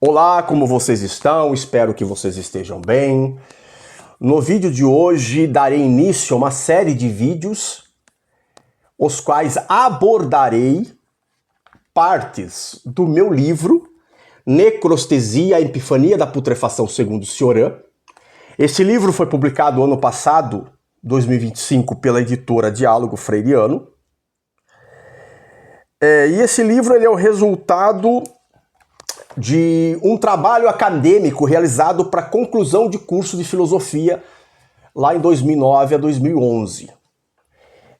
Olá, como vocês estão? Espero que vocês estejam bem. No vídeo de hoje darei início a uma série de vídeos, os quais abordarei partes do meu livro Necrostesia, a Epifania da Putrefação segundo Cioran. Este livro foi publicado ano passado, 2025, pela editora Diálogo Freiriano. E esse livro ele é o resultado de um trabalho acadêmico realizado para conclusão de curso de filosofia lá em 2009 a 2011.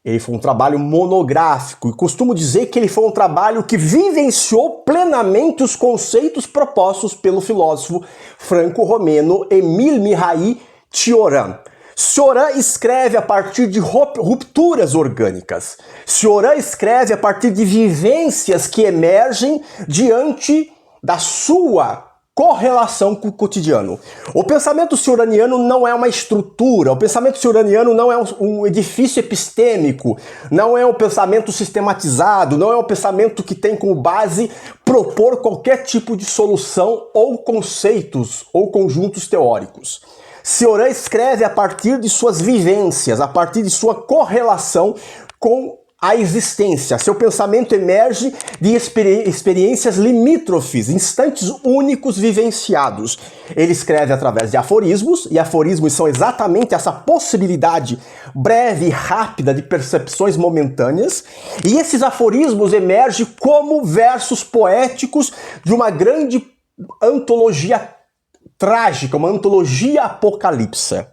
Ele foi um trabalho monográfico e costumo dizer que ele foi um trabalho que vivenciou plenamente os conceitos propostos pelo filósofo franco-romeno Émile Mihai Cioran. Cioran escreve a partir de rupturas orgânicas. Cioran escreve a partir de vivências que emergem diante da sua correlação com o cotidiano. O pensamento cioraniano não é uma estrutura, o pensamento cioraniano não é um edifício epistêmico, não é um pensamento sistematizado, não é um pensamento que tem como base propor qualquer tipo de solução ou conceitos ou conjuntos teóricos. Cioran escreve a partir de suas vivências, a partir de sua correlação com a existência. Seu pensamento emerge de experiências limítrofes, instantes únicos vivenciados. Ele escreve através de aforismos, e aforismos são exatamente essa possibilidade breve e rápida de percepções momentâneas, e esses aforismos emergem como versos poéticos de uma grande antologia trágica, uma antologia apocalíptica.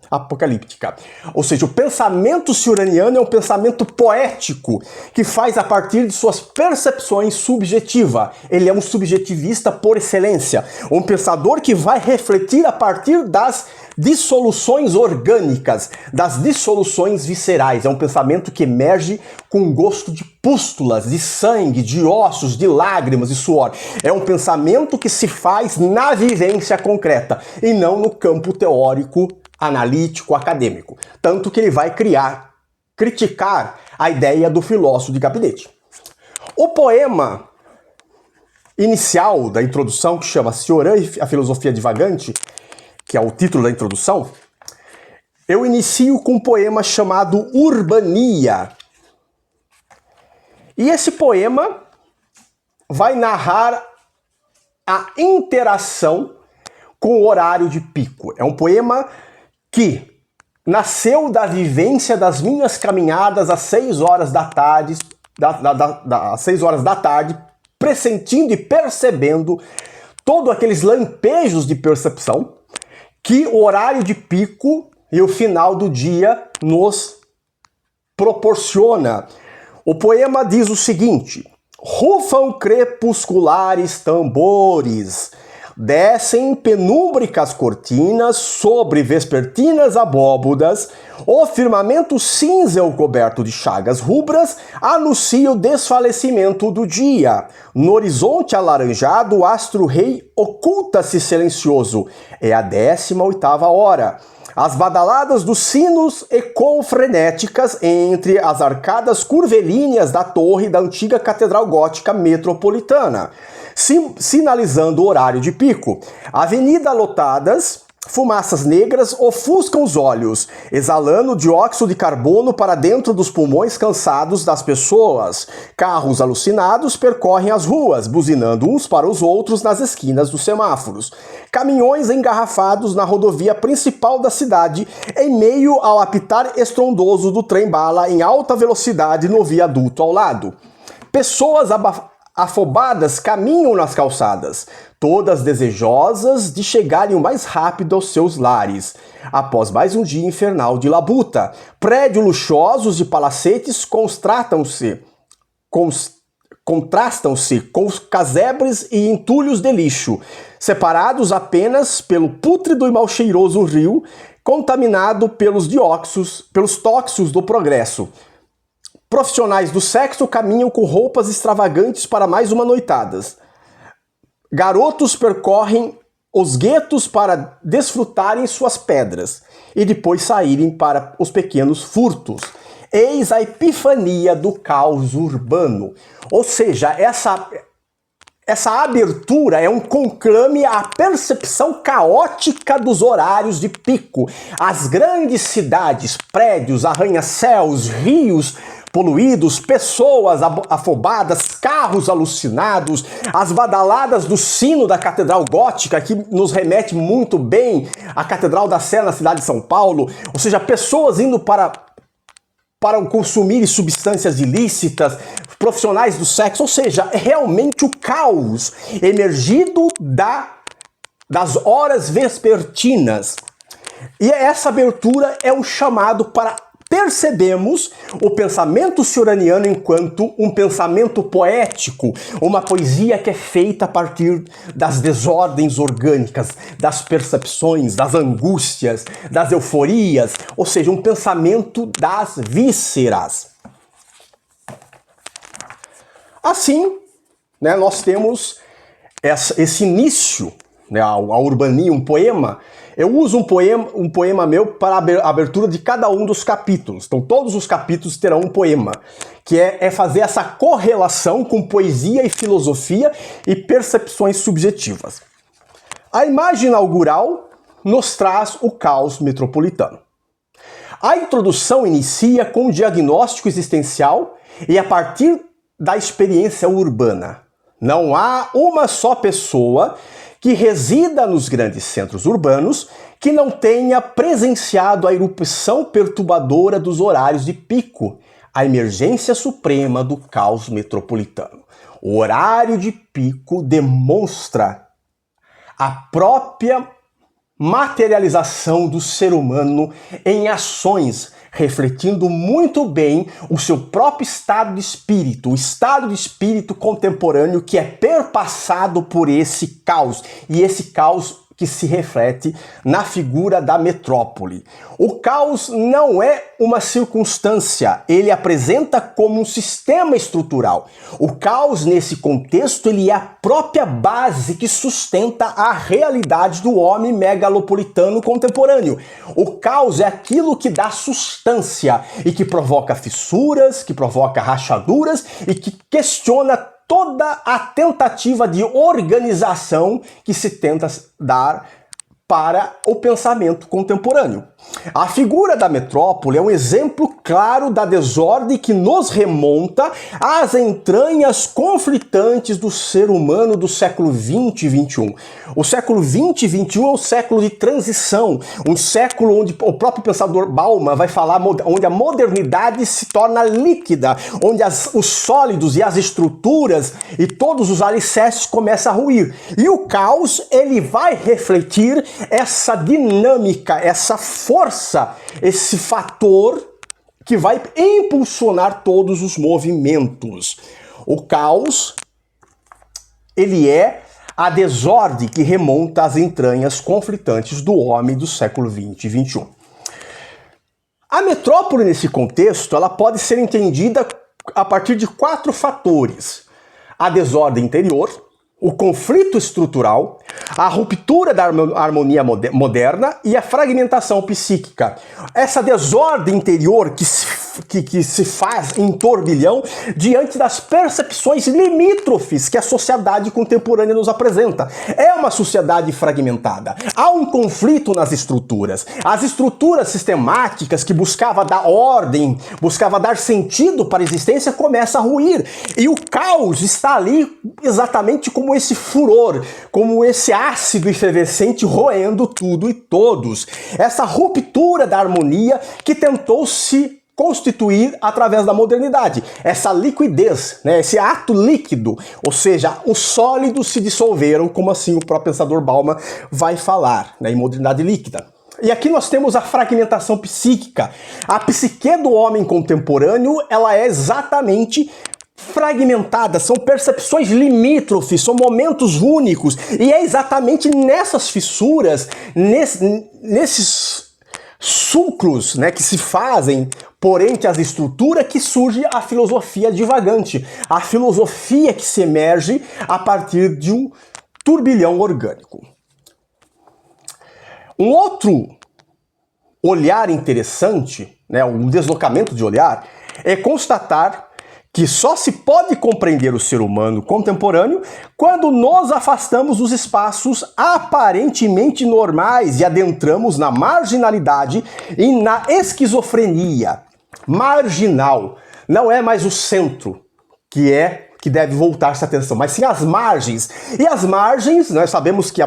Ou seja, o pensamento cioraniano é um pensamento poético que faz a partir de suas percepções subjetivas. Ele é um subjetivista por excelência, um pensador que vai refletir a partir das dissoluções orgânicas, das dissoluções viscerais. É um pensamento que emerge com gosto de pústulas, de sangue, de ossos, de lágrimas, de suor. É um pensamento que se faz na vivência concreta e não no campo teórico, analítico, acadêmico. Tanto que ele vai criticar a ideia do filósofo de gabinete. O poema inicial da introdução, que chama Cioran e a Filosofia Divagante, que é o título da introdução, eu inicio com um poema chamado Urbania. E esse poema vai narrar a interação com o horário de pico. É um poema que nasceu da vivência das minhas caminhadas às 6 horas da tarde, às 6 horas da tarde, pressentindo e percebendo todos aqueles lampejos de percepção que o horário de pico e o final do dia nos proporciona. O poema diz o seguinte: rufam crepusculares tambores, descem penúmbricas cortinas sobre vespertinas abóbodas, o firmamento cinza coberto de chagas rubras anuncia o desfalecimento do dia. No horizonte alaranjado, o astro-rei oculta-se silencioso. É a 18ª hora. As badaladas dos sinos ecoam frenéticas entre as arcadas curvilíneas da torre da antiga Catedral Gótica Metropolitana, sinalizando o horário de pico. Avenidas lotadas, fumaças negras ofuscam os olhos, exalando dióxido de carbono para dentro dos pulmões cansados das pessoas. Carros alucinados percorrem as ruas, buzinando uns para os outros nas esquinas dos semáforos. Caminhões engarrafados na rodovia principal da cidade, em meio ao apitar estrondoso do trem-bala em alta velocidade no viaduto ao lado. Pessoas afobadas caminham nas calçadas, todas desejosas de chegarem o mais rápido aos seus lares. Após mais um dia infernal de labuta, prédios luxuosos de palacetes contrastam-se com os casebres e entulhos de lixo, separados apenas pelo pútrido e mal cheiroso rio, contaminado pelos tóxicos do progresso. Profissionais do sexo caminham com roupas extravagantes para mais uma noitada. Garotos percorrem os guetos para desfrutarem suas pedras e depois saírem para os pequenos furtos. Eis a epifania do caos urbano. Ou seja, essa abertura é um conclame à percepção caótica dos horários de pico. As grandes cidades, prédios, arranha-céus, rios poluídos, pessoas afobadas, carros alucinados, as badaladas do sino da Catedral Gótica, que nos remete muito bem à Catedral da Sé na cidade de São Paulo, ou seja, pessoas indo para consumir substâncias ilícitas, profissionais do sexo, ou seja, é realmente o caos emergido das horas vespertinas. E essa abertura é um chamado para percebemos o pensamento cioraniano enquanto um pensamento poético, uma poesia que é feita a partir das desordens orgânicas, das percepções, das angústias, das euforias, ou seja, um pensamento das vísceras. Assim, né, nós temos esse início, né, a Urbania, um poema. Eu uso um poema meu para a abertura de cada um dos capítulos. Então todos os capítulos terão um poema, que é fazer essa correlação com poesia e filosofia e percepções subjetivas. A imagem inaugural nos traz o caos metropolitano. A introdução inicia com o diagnóstico existencial e a partir da experiência urbana. Não há uma só pessoa que resida nos grandes centros urbanos que não tenha presenciado a irrupção perturbadora dos horários de pico, a emergência suprema do caos metropolitano. O horário de pico demonstra a própria materialização do ser humano em ações, refletindo muito bem o seu próprio estado de espírito, o estado de espírito contemporâneo que é perpassado por esse caos, e esse caos que se reflete na figura da metrópole. O caos não é uma circunstância, ele apresenta como um sistema estrutural. O caos, nesse contexto, ele é a própria base que sustenta a realidade do homem megalopolitano contemporâneo. O caos é aquilo que dá sustância e que provoca fissuras, que provoca rachaduras e que questiona toda a tentativa de organização que se tenta dar para o pensamento contemporâneo. A figura da metrópole é um exemplo claro da desordem que nos remonta às entranhas conflitantes do ser humano do século XX e XXI. O século XX e XXI é um século de transição, um século onde o próprio pensador Bauman vai falar onde a modernidade se torna líquida, onde os sólidos e as estruturas e todos os alicerces começam a ruir. E o caos, ele vai refletir essa dinâmica, essa força, esse fator que vai impulsionar todos os movimentos. O caos, ele é a desordem que remonta às entranhas conflitantes do homem do século XX e XXI. A metrópole, nesse contexto, ela pode ser entendida a partir de 4 fatores: a desordem interior, o conflito estrutural, a ruptura da harmonia moderna e a fragmentação psíquica. Essa desordem interior que se faz em turbilhão diante das percepções limítrofes que a sociedade contemporânea nos apresenta. É uma sociedade fragmentada. Há um conflito nas estruturas. As estruturas sistemáticas que buscava dar ordem, buscava dar sentido para a existência, começam a ruir. E o caos está ali exatamente como esse furor, como esse ácido efervescente roendo tudo e todos. Essa ruptura da harmonia que tentou se constituir através da modernidade. Essa liquidez, né, esse ato líquido, ou seja, os sólidos se dissolveram, como assim o próprio pensador Bauman vai falar, né, em modernidade líquida. E aqui nós temos a fragmentação psíquica. A psique do homem contemporâneo, ela é exatamente fragmentada, são percepções limítrofes, são momentos únicos, e é exatamente nessas fissuras, nesses sulcros, né, que se fazem por entre as estruturas, que surge a filosofia divagante, a filosofia que se emerge a partir de um turbilhão orgânico. Um outro olhar interessante, né, um deslocamento de olhar, é constatar que só se pode compreender o ser humano contemporâneo quando nos afastamos dos espaços aparentemente normais e adentramos na marginalidade e na esquizofrenia. Marginal não é mais o centro que deve voltar-se a atenção, mas sim as margens. E as margens, nós sabemos que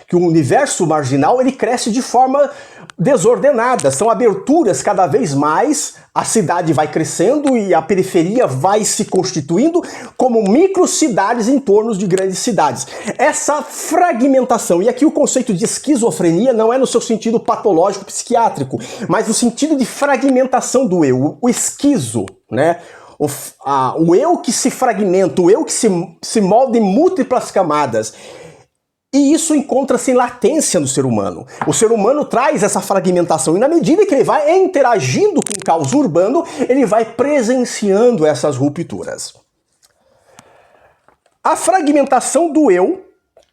que o universo marginal ele cresce de forma desordenada, são aberturas cada vez mais, a cidade vai crescendo e a periferia vai se constituindo como microcidades em torno de grandes cidades. Essa fragmentação, e aqui o conceito de esquizofrenia não é no seu sentido patológico psiquiátrico, mas no sentido de fragmentação do eu, o esquizo, né? O eu que se fragmenta, o eu que se molda em múltiplas camadas. E isso encontra-se em latência no ser humano. O ser humano traz essa fragmentação e na medida que ele vai interagindo com o caos urbano, ele vai presenciando essas rupturas. A fragmentação do eu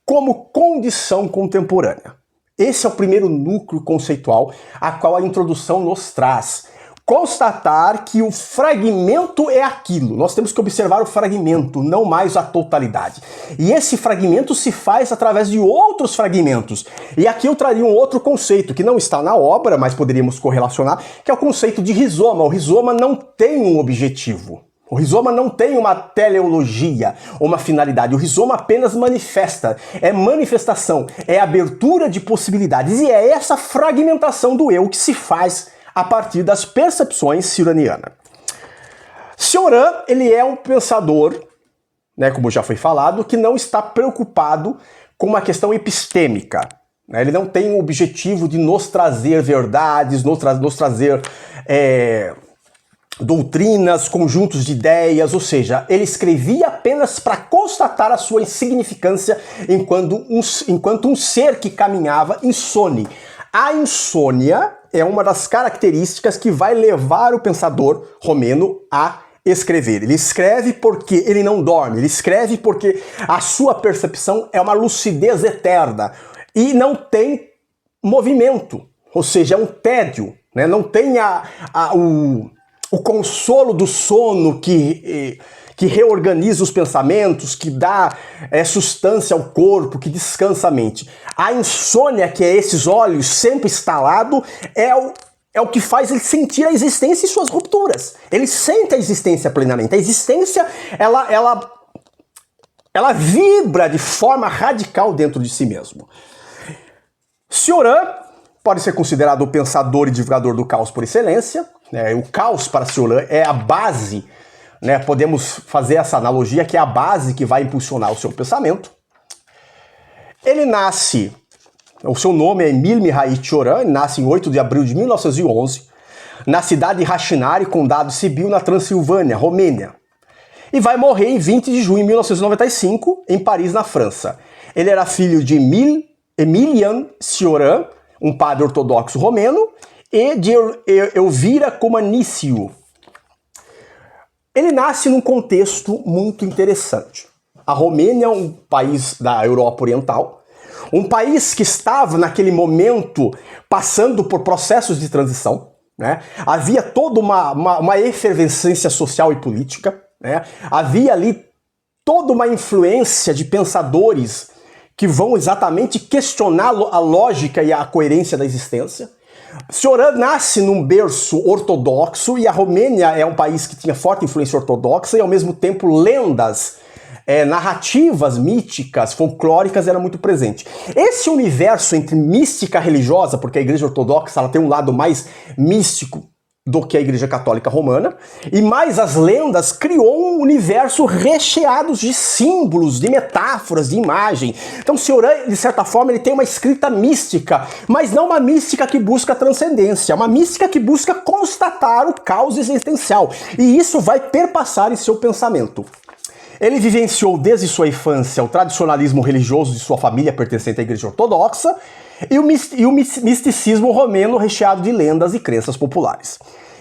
como condição contemporânea. Esse é o primeiro núcleo conceitual a qual a introdução nos traz. Constatar que o fragmento é aquilo. Nós temos que observar o fragmento, não mais a totalidade. E esse fragmento se faz através de outros fragmentos. E aqui eu traria um outro conceito, que não está na obra, mas poderíamos correlacionar, que é o conceito de rizoma. O rizoma não tem um objetivo. O rizoma não tem uma teleologia, uma finalidade. O rizoma apenas manifesta. É manifestação, é abertura de possibilidades. E é essa fragmentação do eu que se faz a partir das percepções ciranianas. Cioran, ele é um pensador, né, como já foi falado, que não está preocupado com uma questão epistêmica. Né? Ele não tem o objetivo de nos trazer verdades, nos trazer doutrinas, conjuntos de ideias, ou seja, ele escrevia apenas para constatar a sua insignificância enquanto um ser que caminhava insone. A insônia é uma das características que vai levar o pensador romeno a escrever. Ele escreve porque ele não dorme, ele escreve porque a sua percepção é uma lucidez eterna e não tem movimento, ou seja, é um tédio, né? Não tem o consolo do sono que reorganiza os pensamentos, que dá sustância ao corpo, que descansa a mente. A insônia, que é esses olhos sempre estalados, é o que faz ele sentir a existência e suas rupturas. Ele sente a existência plenamente. A existência, ela vibra de forma radical dentro de si mesmo. Cioran pode ser considerado o pensador e divulgador do caos por excelência. O caos para Cioran é a base, né? Podemos fazer essa analogia que é a base que vai impulsionar o seu pensamento. Ele nasce, o seu nome é Emil Mihai Cioran, ele nasce em 8 de abril de 1911, na cidade de Rașinari, condado Sibiu, na Transilvânia, Romênia. E vai morrer em 20 de junho de 1995, em Paris, na França. Ele era filho de Emilian Cioran, um padre ortodoxo romeno, e de Elvira Comăneciu. Ele nasce num contexto muito interessante. A Romênia é um país da Europa Oriental, um país que estava naquele momento passando por processos de transição, né? Havia toda uma efervescência social e política, né? Havia ali toda uma influência de pensadores que vão exatamente questionar a lógica e a coerência da existência. Cioran nasce num berço ortodoxo e a Romênia é um país que tinha forte influência ortodoxa e ao mesmo tempo lendas, narrativas míticas, folclóricas eram muito presentes. Esse universo entre mística religiosa, porque a Igreja Ortodoxa ela tem um lado mais místico do que a Igreja Católica Romana, e mais as lendas, criou um universo recheado de símbolos, de metáforas, de imagem. Então Cioran, de certa forma, ele tem uma escrita mística, mas não uma mística que busca transcendência, uma mística que busca constatar o caos existencial, e isso vai perpassar em seu pensamento. Ele vivenciou desde sua infância o tradicionalismo religioso de sua família pertencente à Igreja Ortodoxa e o misticismo romeno recheado de lendas e crenças populares.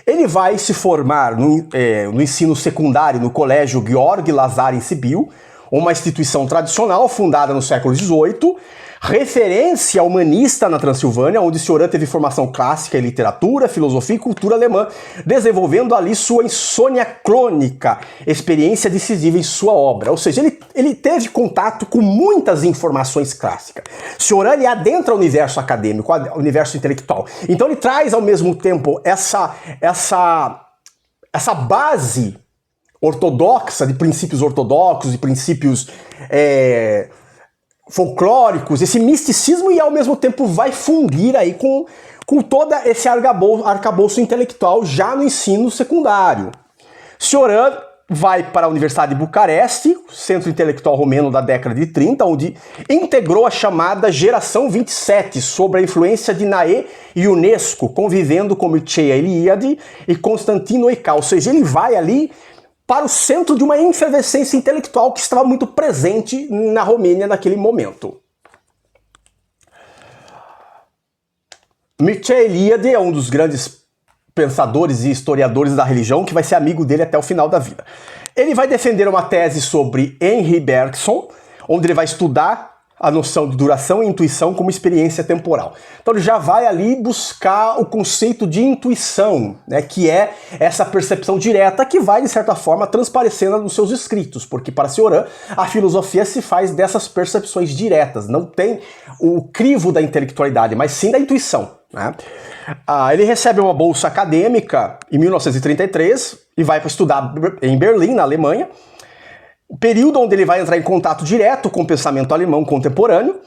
Ele vai se formar no ensino secundário no colégio Gheorghe Lazar em Sibiu, uma instituição tradicional fundada no século XVIII, referência humanista na Transilvânia, onde Cioran teve formação clássica em literatura, filosofia e cultura alemã, desenvolvendo ali sua insônia crônica, experiência decisiva em sua obra. Ou seja, ele teve contato com muitas informações clássicas. Cioran, ele adentra o universo acadêmico, o universo intelectual. Então ele traz ao mesmo tempo essa base ortodoxa, de princípios ortodoxos, de princípios folclóricos, esse misticismo, e ao mesmo tempo vai fundir aí com todo esse arcabouço intelectual já no ensino secundário. Cioran vai para a Universidade de Bucareste, centro intelectual romeno da década de 30, onde integrou a chamada Geração 27, sobre a influência de Naé e Ionesco, convivendo com Mircea Eliade e Constantino Eichau. Ou seja, ele vai ali para o centro de uma efervescência intelectual que estava muito presente na Romênia naquele momento. Mircea Eliade é um dos grandes pensadores e historiadores da religião, que vai ser amigo dele até o final da vida. Ele vai defender uma tese sobre Henri Bergson, onde ele vai estudar a noção de duração e intuição como experiência temporal. Então ele já vai ali buscar o conceito de intuição, né, que é essa percepção direta que vai, de certa forma, transparecendo nos seus escritos, porque para Cioran a filosofia se faz dessas percepções diretas, não tem o crivo da intelectualidade, mas sim da intuição, né? Ele recebe uma bolsa acadêmica em 1933 e vai para estudar em Berlim, na Alemanha, o período onde ele vai entrar em contato direto com o pensamento alemão contemporâneo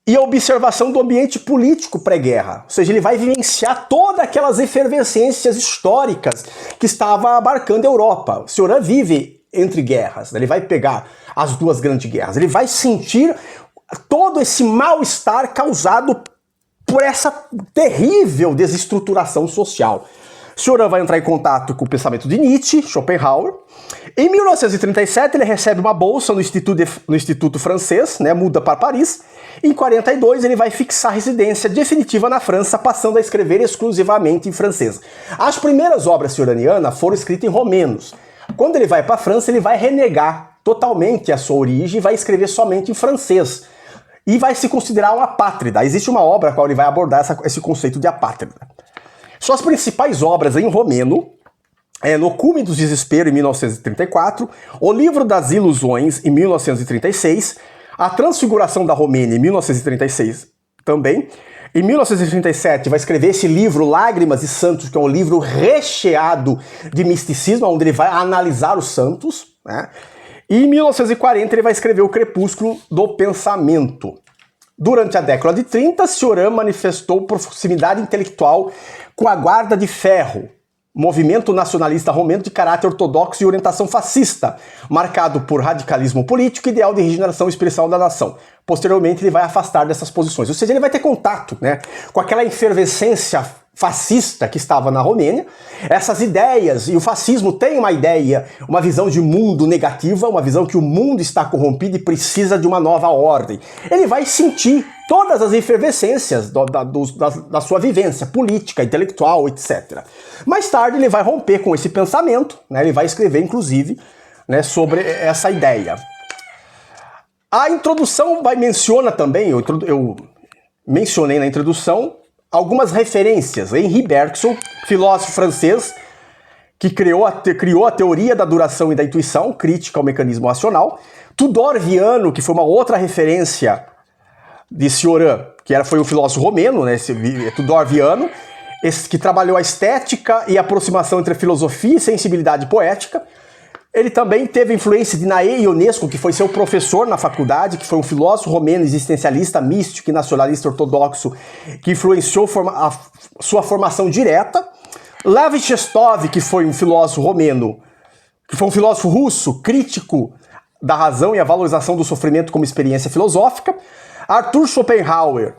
e a observação do ambiente político pré-guerra. Ou seja, ele vai vivenciar todas aquelas efervescências históricas que estava abarcando a Europa. O Cioran vive entre guerras, né? Ele vai pegar as duas grandes guerras, ele vai sentir todo esse mal-estar causado por essa terrível desestruturação social. Cioran vai entrar em contato com o pensamento de Nietzsche, Schopenhauer. Em 1937 ele recebe uma bolsa no Instituto Francês, né, muda para Paris. Em 1942 ele vai fixar residência definitiva na França, passando a escrever exclusivamente em francês. As primeiras obras cioranianas foram escritas em romenos. Quando ele vai para a França, ele vai renegar totalmente a sua origem e vai escrever somente em francês. E vai se considerar um apátrida. Existe uma obra a qual ele vai abordar esse conceito de apátrida. Suas principais obras em romeno No Cume dos Desespero, em 1934, O Livro das Ilusões, em 1936, A Transfiguração da Romênia, em 1936 também. Em 1937 vai escrever esse livro, Lágrimas e Santos, que é um livro recheado de misticismo, onde ele vai analisar os santos, né? E em 1940 ele vai escrever O Crepúsculo do Pensamento. Durante a década de 30, Cioran manifestou proximidade intelectual com a Guarda de Ferro, movimento nacionalista romeno de caráter ortodoxo e orientação fascista, marcado por radicalismo político e ideal de regeneração espiritual da nação. Posteriormente, ele vai afastar dessas posições. Ou seja, ele vai ter contato, né, com aquela efervescência fascista que estava na Romênia. Essas ideias, e o fascismo tem uma ideia, uma visão de mundo negativa, uma visão que o mundo está corrompido e precisa de uma nova ordem. Ele vai sentir todas as efervescências da sua vivência política, intelectual, etc. Mais tarde ele vai romper com esse pensamento, né? Ele vai escrever, inclusive, né, sobre essa ideia. A introdução menciona também, eu mencionei na introdução, algumas referências. Henri Bergson, filósofo francês, que criou a teoria da duração e da intuição, crítica ao mecanismo racional. Tudor Viano, que foi uma outra referência de Cioran, que foi um filósofo romeno, né, Tudor Viano, que trabalhou a estética e a aproximação entre filosofia e sensibilidade poética. Ele também teve influência de Naé e Ionesco, que foi seu professor na faculdade, que foi um filósofo romeno, existencialista, místico e nacionalista ortodoxo, que influenciou a sua formação direta. Lev Chestov, que foi um filósofo romeno, que foi um filósofo russo, crítico da razão e a valorização do sofrimento como experiência filosófica. Arthur Schopenhauer,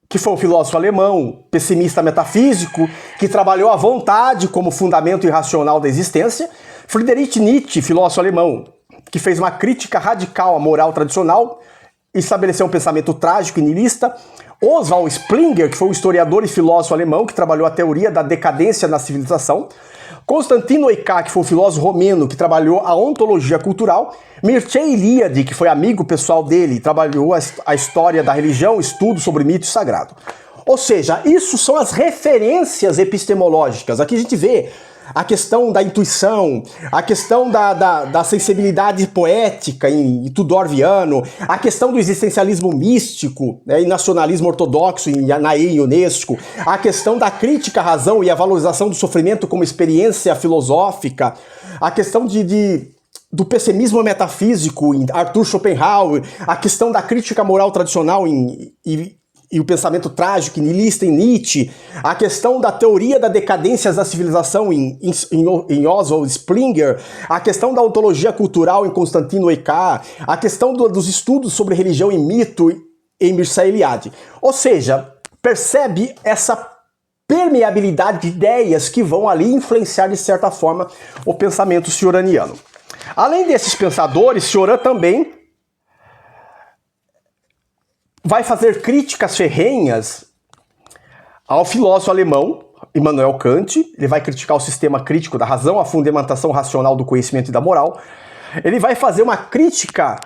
que foi um filósofo alemão, pessimista metafísico, que trabalhou a vontade como fundamento irracional da existência. Friedrich Nietzsche, filósofo alemão, que fez uma crítica radical à moral tradicional, estabeleceu um pensamento trágico e niilista. Oswald Splinger, que foi um historiador e filósofo alemão, que trabalhou a teoria da decadência na civilização. Constantino Oicá, que foi um filósofo romeno que trabalhou a ontologia cultural, Mircea Eliade, que foi amigo pessoal dele, trabalhou a história da religião, estudo sobre mito sagrado. Ou seja, isso são as referências epistemológicas. Aqui a gente vê a questão da intuição, a questão da sensibilidade poética em Tudor-Viano, a questão do existencialismo místico, né, e nacionalismo ortodoxo em Ionesco, a questão da crítica à razão e a valorização do sofrimento como experiência filosófica, a questão do pessimismo metafísico em Arthur Schopenhauer, a questão da crítica moral tradicional e o pensamento trágico e niilista em Nietzsche, a questão da teoria da decadência da civilização em Oswald Springer, a questão da ontologia cultural em Constantino Oicá, a questão dos estudos sobre religião e mito em Mircea Eliade. Ou seja, percebe essa permeabilidade de ideias que vão ali influenciar de certa forma o pensamento cioraniano. Além desses pensadores, Cioran também vai fazer críticas ferrenhas ao filósofo alemão Immanuel Kant. Ele vai criticar o sistema crítico da razão, a fundamentação racional do conhecimento e da moral. Ele vai fazer uma crítica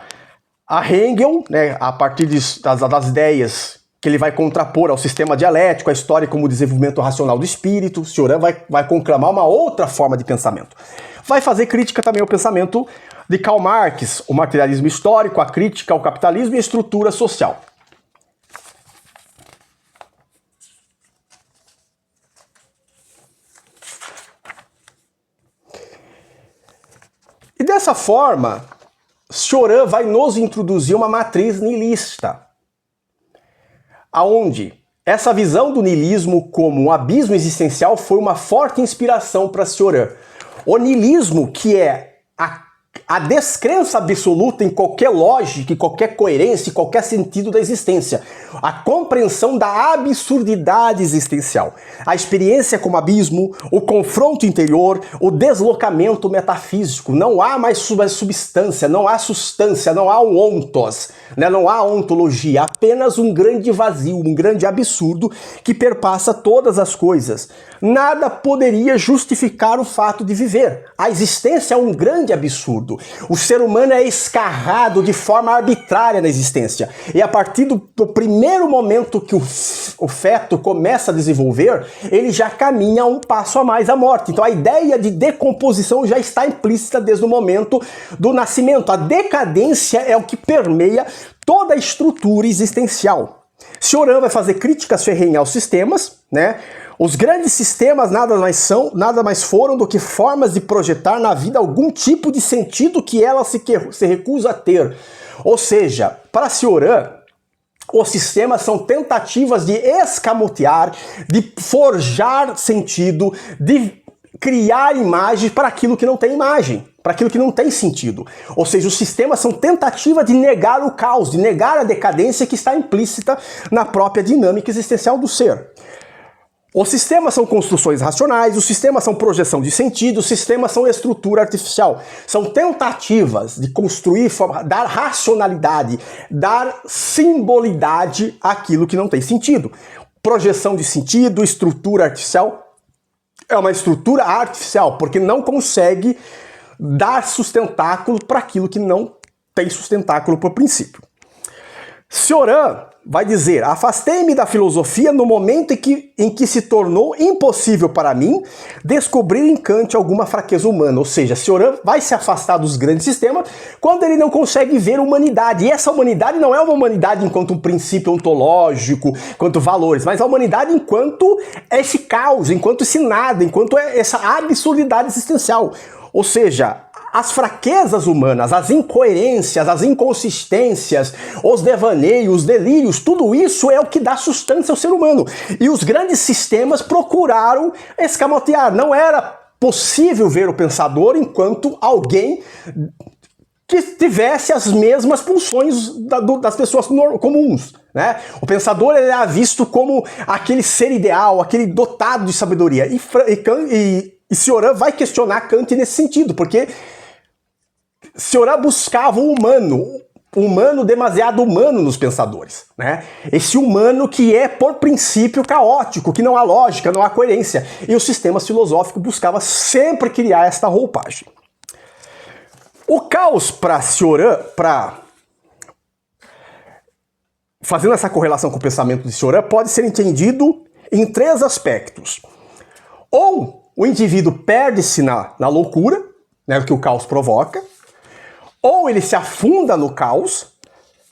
a Hegel, né, a partir das ideias que ele vai contrapor ao sistema dialético, a história como desenvolvimento racional do espírito. Cioran vai conclamar uma outra forma de pensamento. Vai fazer crítica também ao pensamento de Karl Marx, o materialismo histórico, a crítica ao capitalismo e a estrutura social. E dessa forma, Cioran vai nos introduzir uma matriz niilista, aonde essa visão do niilismo como um abismo existencial foi uma forte inspiração para Cioran. O niilismo, que é a descrença absoluta em qualquer lógica, em qualquer coerência, em qualquer sentido da existência. A compreensão da absurdidade existencial. A experiência como abismo, o confronto interior, o deslocamento metafísico. Não há mais substância, não há substância, não há um ontos, né? Não há ontologia, apenas um grande vazio, um grande absurdo que perpassa todas as coisas. Nada poderia justificar o fato de viver. A existência é um grande absurdo. O ser humano é escarrado de forma arbitrária na existência. E a partir do primeiro momento que o feto começa a desenvolver, ele já caminha um passo a mais à morte. Então a ideia de decomposição já está implícita desde o momento do nascimento. A decadência é o que permeia toda a estrutura existencial. Cioran vai fazer críticas ferrenhas aos sistemas, né? Os grandes sistemas nada mais foram do que formas de projetar na vida algum tipo de sentido que ela se recusa a ter. Ou seja, para Cioran, os sistemas são tentativas de escamotear, de forjar sentido, de criar imagem para aquilo que não tem imagem, para aquilo que não tem sentido. Ou seja, os sistemas são tentativa de negar o caos, de negar a decadência que está implícita na própria dinâmica existencial do ser. Os sistemas são construções racionais, os sistemas são projeção de sentido, os sistemas são estrutura artificial. São tentativas de construir, dar racionalidade, dar simbolidade àquilo que não tem sentido. Projeção de sentido, estrutura artificial, é uma estrutura artificial, porque não consegue dar sustentáculo para aquilo que não tem sustentáculo por princípio. Cioran vai dizer: afastei-me da filosofia no momento em que se tornou impossível para mim descobrir em Kant alguma fraqueza humana. Ou seja, Cioran vai se afastar dos grandes sistemas quando ele não consegue ver humanidade. E essa humanidade não é uma humanidade enquanto um princípio ontológico, enquanto valores, mas a humanidade enquanto esse caos, enquanto esse nada, enquanto essa absurdidade existencial. Ou seja, as fraquezas humanas, as incoerências, as inconsistências, os devaneios, os delírios, tudo isso é o que dá sustância ao ser humano. E os grandes sistemas procuraram escamotear. Não era possível ver o pensador enquanto alguém que tivesse as mesmas pulsões das pessoas comuns, né? O pensador ele é visto como aquele ser ideal, aquele dotado de sabedoria. E Cioran vai questionar Kant nesse sentido, porque Cioran buscava o humano, humano demasiado humano nos pensadores, né? Esse humano que é, por princípio, caótico, que não há lógica, não há coerência. E o sistema filosófico buscava sempre criar esta roupagem. O caos para Cioran, fazendo essa correlação com o pensamento de Cioran, pode ser entendido em 3 aspectos. Ou o indivíduo perde-se na loucura, né, que o caos provoca, ou ele se afunda no caos,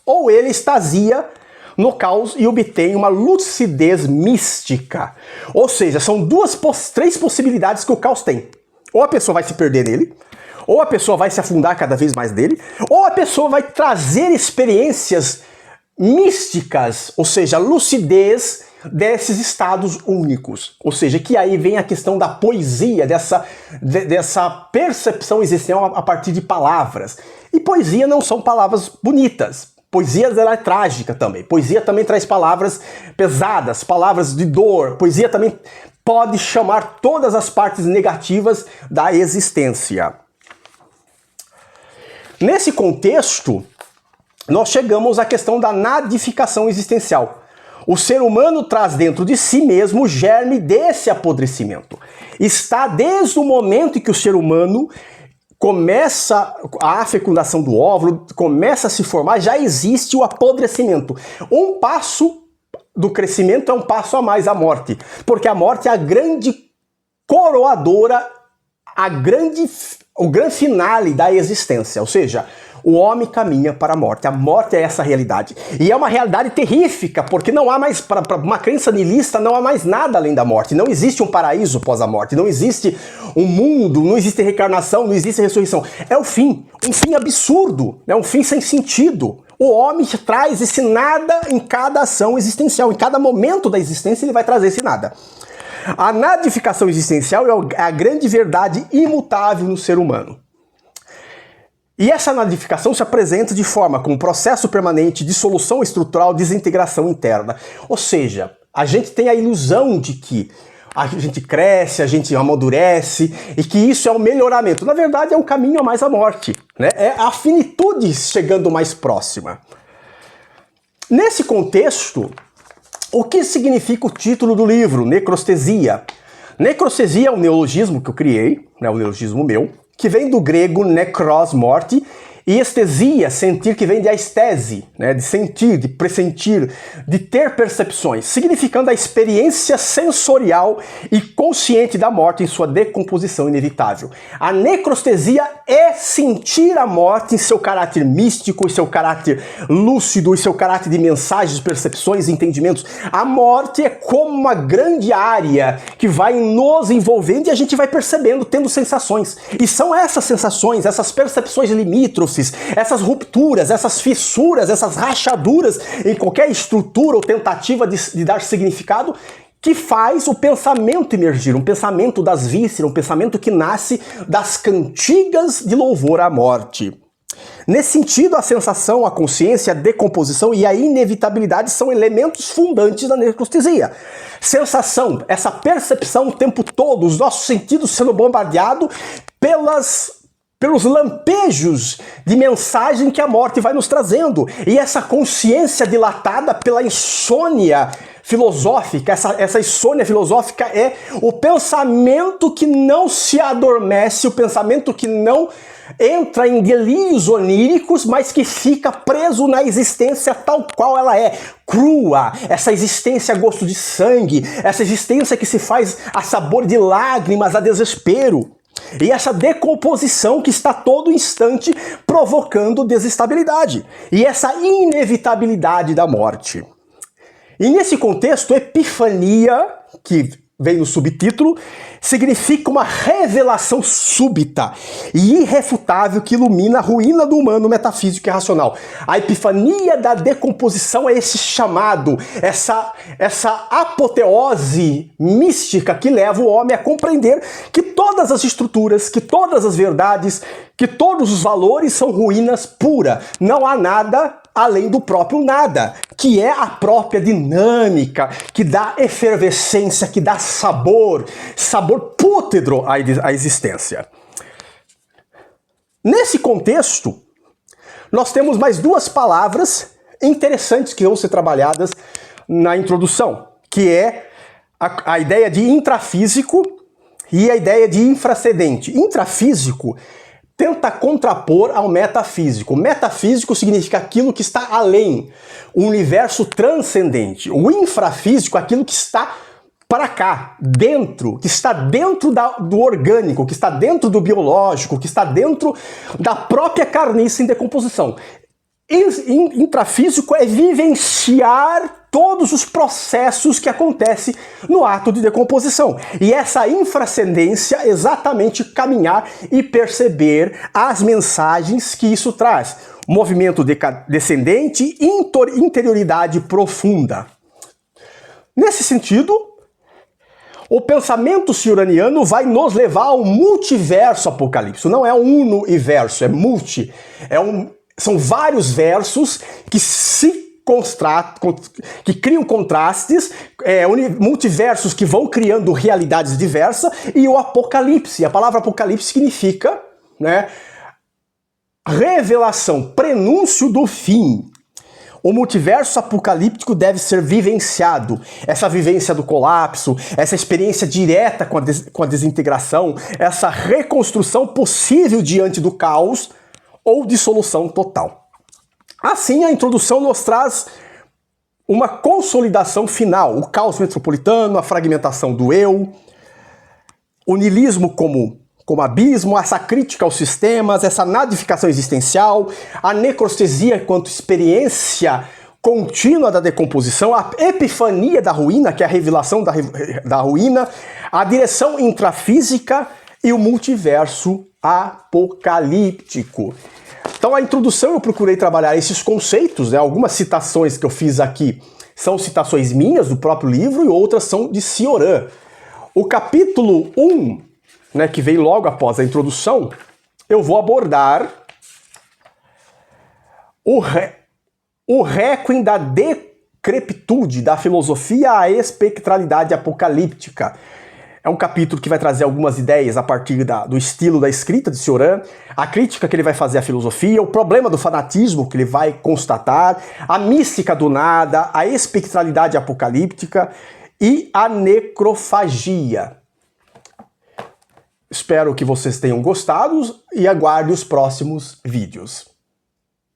ou ele extasia no caos e obtém uma lucidez mística. Ou seja, são 3 possibilidades que o caos tem. Ou a pessoa vai se perder nele, ou a pessoa vai se afundar cada vez mais nele, ou a pessoa vai trazer experiências místicas, ou seja, lucidez desses estados únicos. Ou seja, que aí vem a questão da poesia, dessa percepção existencial a partir de palavras. E poesia não são palavras bonitas. Poesia ela é trágica também. Poesia também traz palavras pesadas, palavras de dor. Poesia também pode chamar todas as partes negativas da existência. Nesse contexto, nós chegamos à questão da nadificação existencial. O ser humano traz dentro de si mesmo o germe desse apodrecimento. Está desde o momento em que o ser humano começa a fecundação do óvulo, começa a se formar, já existe o apodrecimento. Um passo do crescimento é um passo a mais à morte, porque a morte é a grande coroadora, o grande finale da existência, ou seja, o homem caminha para a morte. A morte é essa realidade. E é uma realidade terrífica, porque não há mais, para uma crença niilista, não há mais nada além da morte. Não existe um paraíso após a morte, não existe um mundo, não existe reencarnação, não existe ressurreição. É o fim, um fim absurdo, é um fim sem sentido. O homem traz esse nada em cada ação existencial, em cada momento da existência ele vai trazer esse nada. A nadificação existencial é a grande verdade imutável no ser humano. E essa nadificação se apresenta de forma como processo permanente de dissolução estrutural, desintegração interna. Ou seja, a gente tem a ilusão de que a gente cresce, a gente amadurece e que isso é um melhoramento. Na verdade, é um caminho a mais à morte, né? É a finitude chegando mais próxima. Nesse contexto, o que significa o título do livro, Necrostesia? Necrostesia é um neologismo que eu criei, né, um neologismo meu, que vem do grego necros, morte, e estesia, sentir, que vem de aestese, né, de sentir, de pressentir, de ter percepções, significando a experiência sensorial e consciente da morte em sua decomposição inevitável. A necrostesia é sentir a morte em seu caráter místico, em seu caráter lúcido, em seu caráter de mensagens, percepções e entendimentos. A morte é como uma grande área que vai nos envolvendo e a gente vai percebendo, tendo sensações. E são essas sensações, essas percepções limítrofes, essas rupturas, essas fissuras, essas rachaduras em qualquer estrutura ou tentativa de dar significado que faz o pensamento emergir, um pensamento das vísceras, um pensamento que nasce das cantigas de louvor à morte. Nesse sentido, a sensação, a consciência, a decomposição e a inevitabilidade são elementos fundantes da necrostesia. Sensação, essa percepção o tempo todo, os nossos sentidos sendo bombardeados pelos lampejos de mensagem que a morte vai nos trazendo. E essa consciência dilatada pela insônia filosófica, essa insônia filosófica é o pensamento que não se adormece, o pensamento que não entra em delírios oníricos, mas que fica preso na existência tal qual ela é, crua, essa existência a gosto de sangue, essa existência que se faz a sabor de lágrimas, a desespero. E essa decomposição que está todo instante provocando desestabilidade. E essa inevitabilidade da morte. E nesse contexto, epifania, que vem no subtítulo, significa uma revelação súbita e irrefutável que ilumina a ruína do humano metafísico e racional. A epifania da decomposição é esse chamado, essa apoteose mística que leva o homem a compreender que todas as estruturas, que todas as verdades, que todos os valores são ruínas pura. Não há nada além do próprio nada, que é a própria dinâmica, que dá efervescência, que dá sabor pútedro à existência. Nesse contexto, nós temos mais duas palavras interessantes que vão ser trabalhadas na introdução, que é a ideia de intrafísico e a ideia de infracedente. Intrafísico tenta contrapor ao metafísico. Metafísico significa aquilo que está além, o universo transcendente. O infrafísico é aquilo que está para cá, dentro, que está dentro do orgânico, que está dentro do biológico, que está dentro da própria carniça em decomposição. Intrafísico é vivenciar todos os processos que acontecem no ato de decomposição. E essa infrascendência é exatamente caminhar e perceber as mensagens que isso traz. Movimento descendente, interioridade profunda. Nesse sentido, o pensamento cioraniano vai nos levar ao multiverso apocalipse. Não é um universo, é multi. São vários versos que criam contrastes, multiversos que vão criando realidades diversas, e o apocalipse. A palavra apocalipse significa, né, revelação, prenúncio do fim. O multiverso apocalíptico deve ser vivenciado. Essa vivência do colapso, essa experiência direta com a desintegração, essa reconstrução possível diante do caos ou dissolução total. Assim, a introdução nos traz uma consolidação final, o caos metropolitano, a fragmentação do eu, o niilismo como abismo, essa crítica aos sistemas, essa nadificação existencial, a necrostesia enquanto experiência contínua da decomposição, a epifania da ruína, que é a revelação da ruína, a direção intrafísica e o multiverso apocalíptico. Então, a introdução eu procurei trabalhar esses conceitos, né? Algumas citações que eu fiz aqui são citações minhas do próprio livro e outras são de Cioran. O capítulo 1, né, que vem logo após a introdução, eu vou abordar o requiem da decrepitude da filosofia à espectralidade apocalíptica. É um capítulo que vai trazer algumas ideias a partir do estilo da escrita de Cioran, a crítica que ele vai fazer à filosofia, o problema do fanatismo que ele vai constatar, a mística do nada, a espectralidade apocalíptica e a necrofagia. Espero que vocês tenham gostado e aguarde os próximos vídeos.